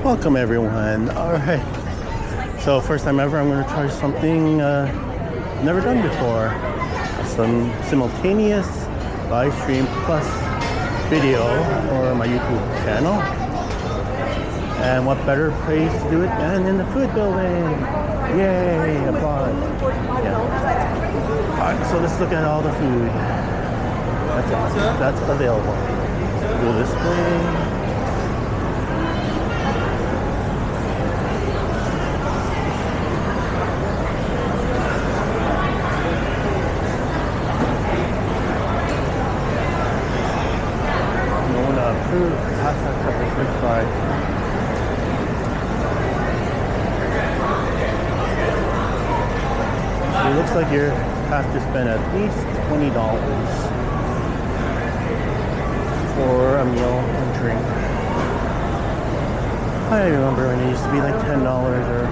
Welcome everyone. Alright. So first time ever I'm gonna try something never done before. Some simultaneous live stream plus video for my YouTube channel. And what better place to do it than in the food building? Yay, applause. Yeah. Alright, so let's look at all the food that's available. Go this way. Pasta, pepper, French fries. It looks like you have to spend at least $20 for a meal and drink. I remember when it used to be like $10 or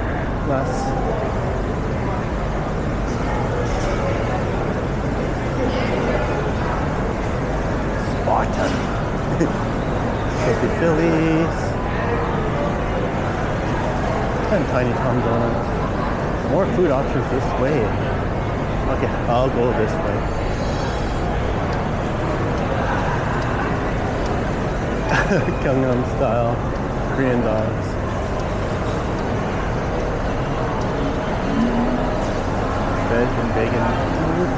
less. Spartan. Soapy Phillies and Tiny Tom Donuts. More food options this way. Okay, I'll go this way. Gangnam style Korean dogs. Veg and bacon food.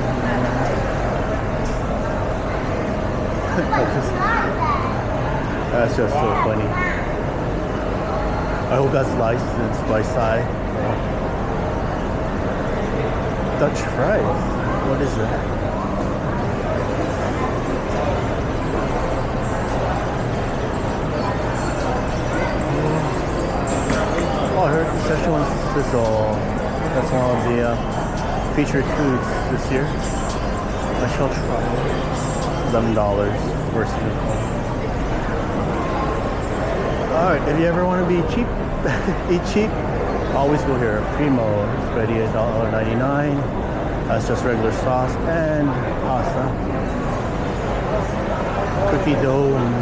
That's just so funny. I hope that's licensed by Psy. Dutch fries. What is that? Oh, I heard the Szechuan sizzle. That's one of the featured foods this year. I shall try. $11 for a single. Alright, if you ever want to be cheap, eat cheap, always go here. Primo, it's ready at $1.99. That's just regular sauce and pasta. Cookie dough and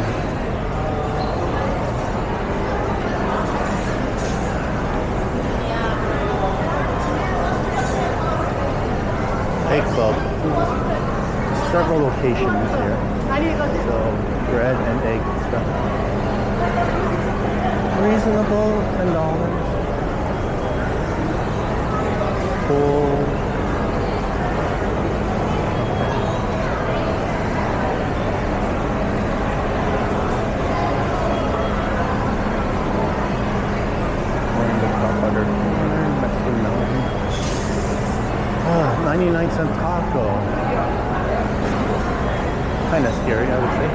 egg club. Several locations here. So bread and egg stuff. Reasonable, $10. Full. Morning cup butter, Mexican melon. 99-cent taco. Kind of scary, I would say.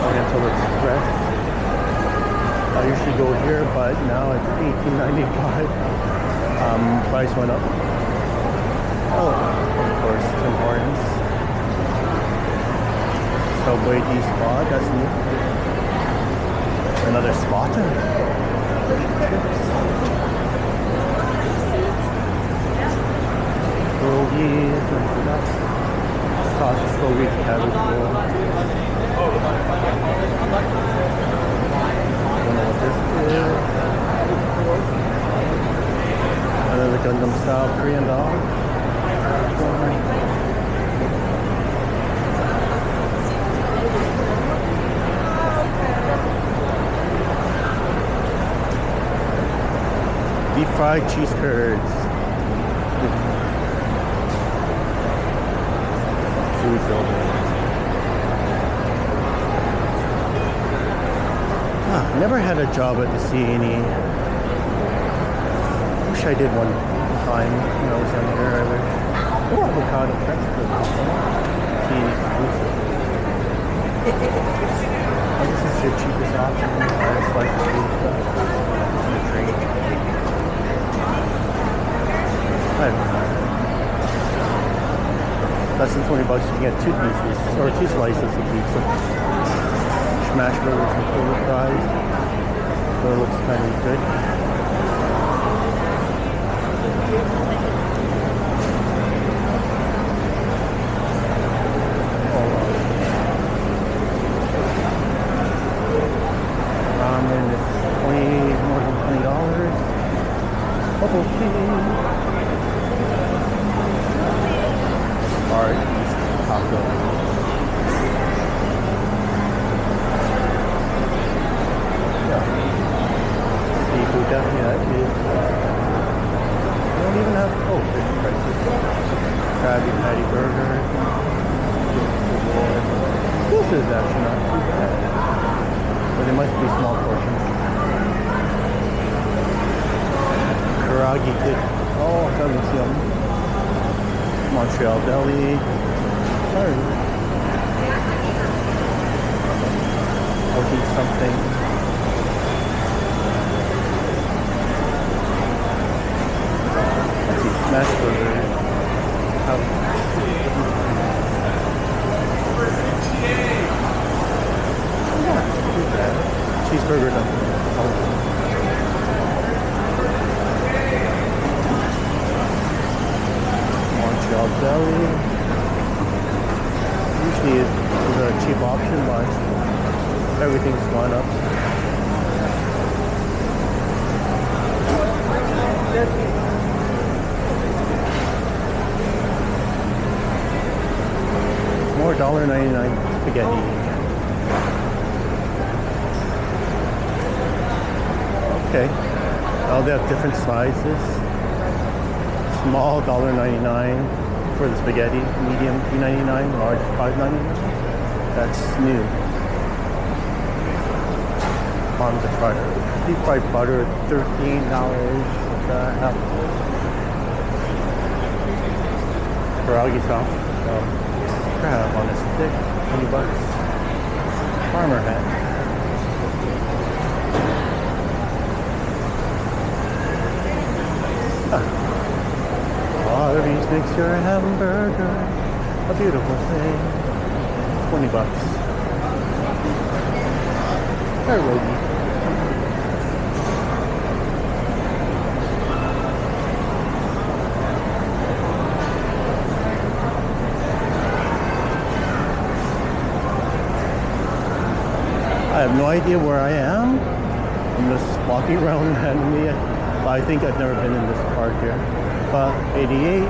Oriental Express. I usually go here, but now it's $18.95. Price went up. Oh, of course, Tim Hortons. Subway D Spot, that's new. Another spot. Hoagies and stuff. Sausage hoagie, cabbage roll. I don't know what this is. Another Gangnam style Korean dog. Deep fried cheese curds. Food building. Never had a job at the CNE. Wish I did one time when I was younger. Oh, avocado fresh food. CNE exclusive. This is your cheapest option. It's like the food stuff. The drink. I don't know. Less than $20 you can get 2 pieces or 2 slices of pizza. Smash burgers and full fries. So it looks kind of good. Walking. Far East Taco. Yeah. Seafood definitely that is. They don't even have fish prices. Krabby Patty Burger. This is actually not too bad. But it must be small portions. Karagi dip. Oh, that looks yummy. Montreal Deli. Sorry. I'll eat something. Let's eat smash burger. Cheeseburger dumpling. Montreal Deli. Usually it's a cheap option, but everything's gone up. More $1.99 spaghetti. Okay. Oh, they have different sizes. Small $1.99 for the spaghetti, medium $2.99, large $5.99. That's new. On the front, deep fried butter, $13. What the hell? Pierogi sauce, crab on a stick, $20. Farmer hat. Arby's makes your hamburger a beautiful thing. $20. Pierogi. I have no idea where I am. I'm just walking around randomly. I think I've never been in this park here. 88, $16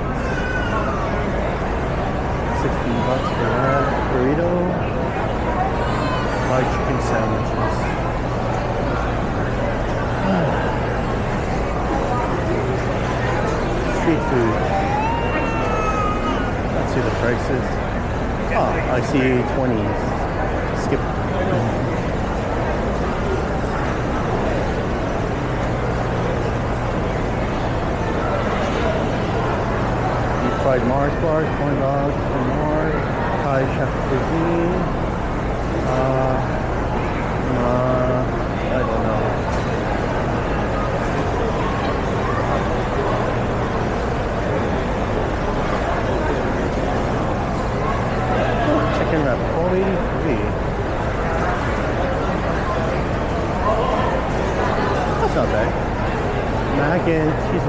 for that burrito, fried chicken sandwiches. Street food. Let's see the prices. Oh, I see 20s. Skip. Fried Mars bars, corn dogs, and more. Thai chef cuisine. I don't know. Chicken wrap, $4.83. That's not bad. Mac and cheese.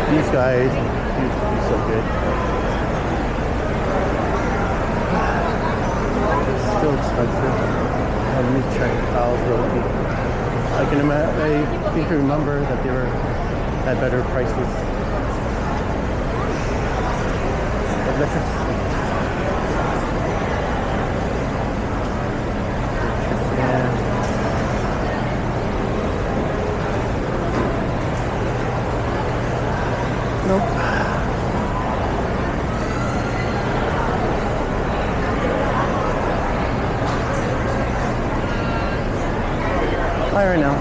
These guys used to be so good. Still expensive. Let me check Al's roti. I think I remember that they were at better prices. But let's just see. Nope. Bye right now.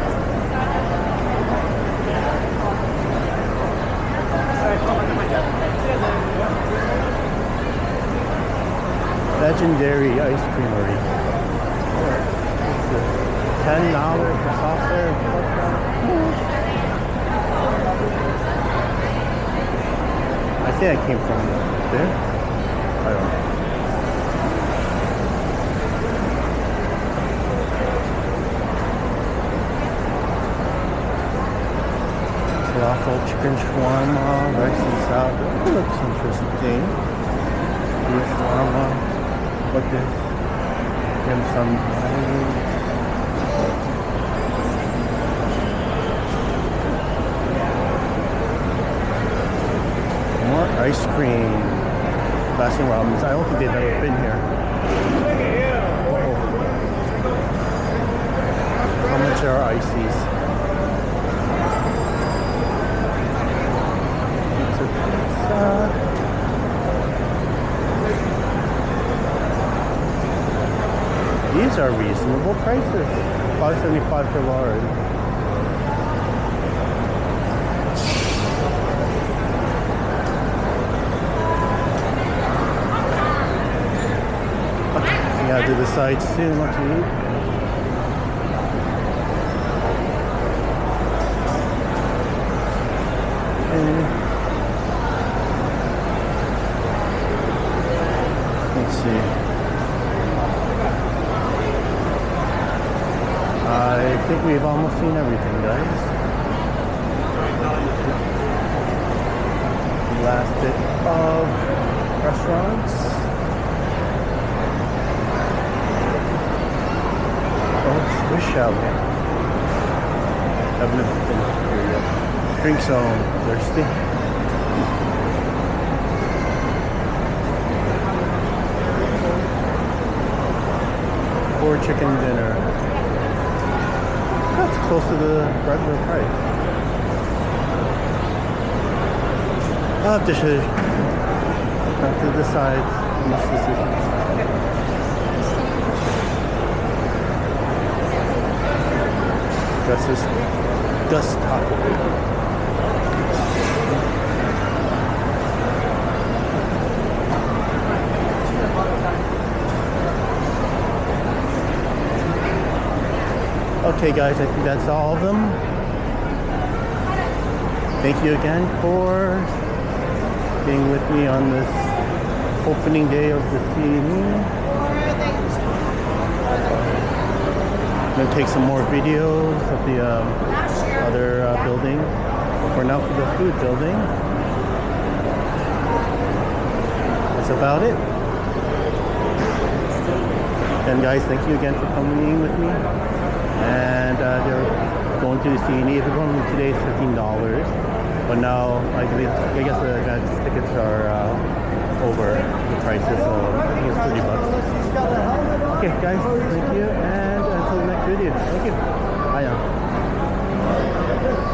Legendary Ice Creamery. $10 for soft serve. I think I came from there. I don't know. Falafel, chicken shawarma, rice and salad. That looks interesting. Beef shawarma. What this? Dim sum. ice cream, Baskin Robbins. I don't think they've ever been here. Uh-oh. How much are ices? Pizza. These are reasonable prices. $5.75 for large. Yeah, to the sides too, what to eat. Okay. Let's see. I think we've almost seen everything, guys. Last bit of restaurants. Swiss chalet. Haven't been here yet. Drink zone. Thirsty. Or chicken dinner. That's close to the regular price. I'll have to decide on this decision. Gus's Gus Taco. Okay guys, I think that's all of them. Thank you again for being with me on this opening day of the CNE. I'm going to take some more videos of the other building. But for now, for the food building, that's about it. And guys, thank you again for coming with me. And they're going to the CNE. If you're going today, it's $15. But now, I guess the advance tickets are over the prices, so I think it's $30. Okay, guys, thank you. And until the next video. Thank you. Bye now.